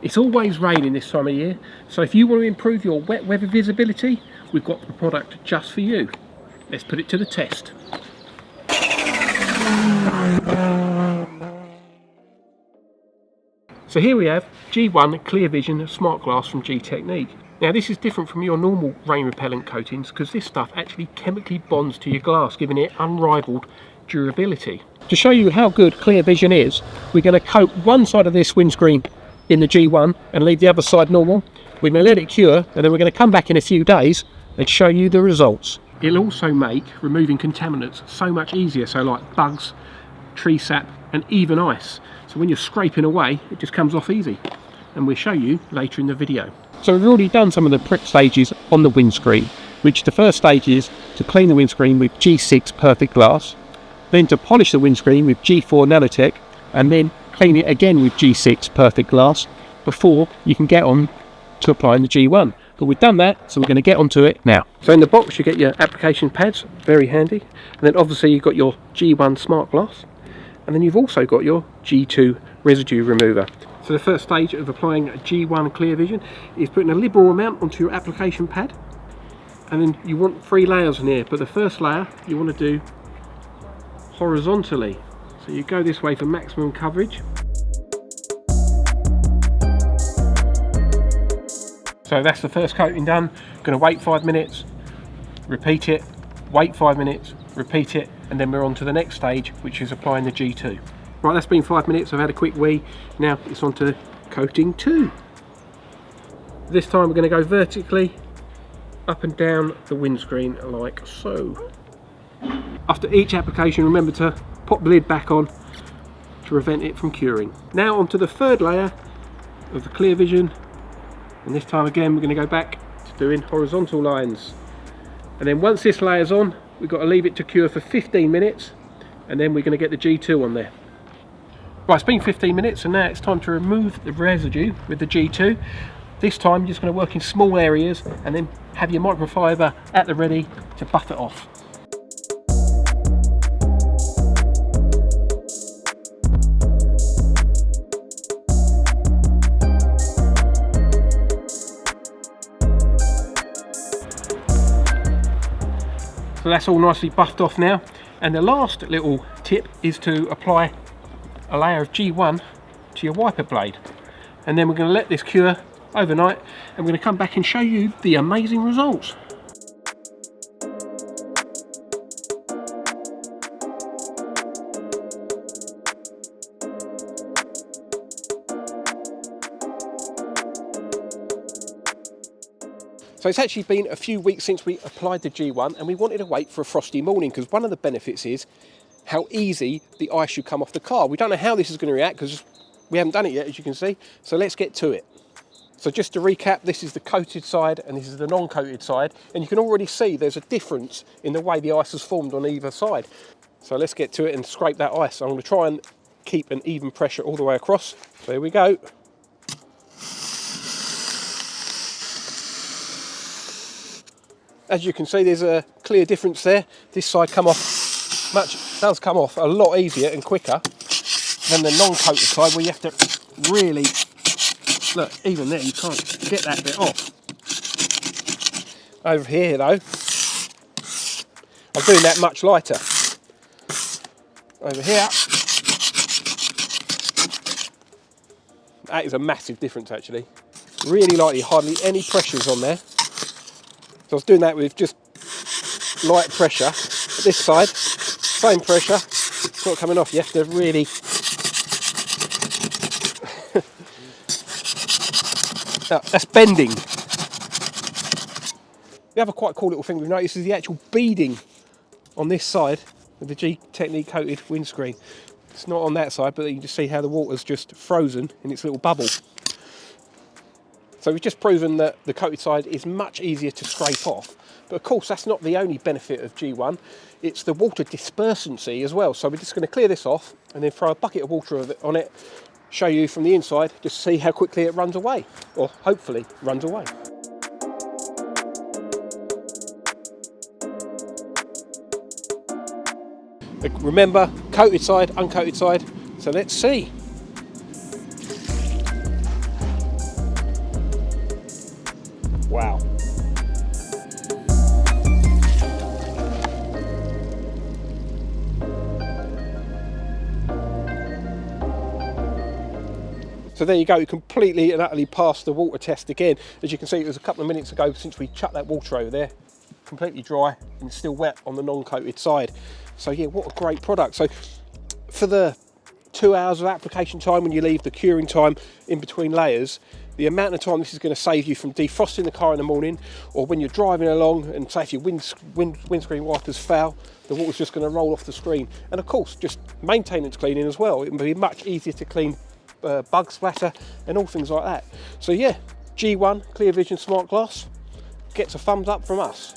It's always raining this time of year, so if you want to improve your wet weather visibility, we've got the product just for you. Let's put it to the test. So here we have G1 Clear Vision Smart Glass from Gtechniq. Now this is different from your normal rain repellent coatings because this stuff actually chemically bonds to your glass, giving it unrivaled durability. To show you how good Clear Vision is, we're going to coat one side of this windscreen in the G1 and leave the other side normal. We're going to let it cure, and then we're going to come back in a few days and show you the results. It'll also make removing contaminants so much easier, so like bugs, tree sap and even ice. So when you're scraping away, it just comes off easy, and we'll show you later in the video. So we've already done some of the prep stages on the windscreen, which the first stage is to clean the windscreen with G6 Perfect Glass, then to polish the windscreen with G4 Nanotech, and then clean it again with G6 Perfect Glass before you can get on to applying the G1. But we've done that, so we're going to get onto it now. So in the box you get your application pads, very handy, and then obviously you've got your G1 Smart Glass, and then you've also got your G2 residue remover. So the first stage of applying G1 Clear Vision is putting a liberal amount onto your application pad, and then you want 3 layers in here, but the first layer you want to do horizontally. So you go this way for maximum coverage. So that's the first coating done. Going to wait 5 minutes, repeat it, wait 5 minutes, repeat it, and then we're on to the next stage, which is applying the G2. Right, that's been 5 minutes, I've had a quick wee. Now it's on to coating 2. This time we're going to go vertically up and down the windscreen like so. After each application, remember to pop the lid back on to prevent it from curing. Now onto the third layer of the Clear Vision, and this time again we're going to go back to doing horizontal lines. And then once this layer's on, we've got to leave it to cure for 15 minutes, and then we're going to get the G2 on there. Right, it's been 15 minutes, and now it's time to remove the residue with the G2. This time you're just going to work in small areas and then have your microfiber at the ready to buff it off. So that's all nicely buffed off now, and the last little tip is to apply a layer of G1 to your wiper blade, and then we're going to let this cure overnight, and we're going to come back and show you the amazing results. So it's actually been a few weeks since we applied the G1, and we wanted to wait for a frosty morning because one of the benefits is how easy the ice should come off the car. We don't know how this is going to react because we haven't done it yet, as you can see. So let's get to it. So just to recap, this is the coated side and this is the non-coated side, and you can already see there's a difference in the way the ice has formed on either side. So let's get to it and scrape that ice. I'm going to try and keep an even pressure all the way across. So here we go. As you can see, there's a clear difference there. This side does come off a lot easier and quicker than the non-coated side, where you have to really, look, even there you can't get that bit off. Over here though, I'm doing that much lighter. Over here, that is a massive difference actually. Really lightly, hardly any pressures on there. So I was doing that with just light pressure. But this side, same pressure, it's not coming off. You have to really now, that's bending. The other quite cool little thing we've noticed is the actual beading on this side of the Gtechniq coated windscreen. It's not on that side, but you can just see how the water's just frozen in its little bubble. So we've just proven that the coated side is much easier to scrape off. But of course, that's not the only benefit of G1. It's the water dispersancy as well. So we're just going to clear this off and then throw a bucket of water on it, show you from the inside, just see how quickly it runs away, or hopefully runs away. Remember, coated side, uncoated side. So let's see. Wow. So there you go, you completely and utterly passed the water test again. As you can see, it was a couple of minutes ago since we chucked that water over there. Completely dry and still wet on the non-coated side. So yeah, what a great product. So for the 2 hours of application time when you leave the curing time in between layers, the amount of time this is going to save you from defrosting the car in the morning, or when you're driving along and say if your windscreen wipers fail, the water's just going to roll off the screen. And of course, just maintenance cleaning as well. It will be much easier to clean bug splatter and all things like that. So yeah, G1 Clear Vision Smart Glass gets a thumbs up from us.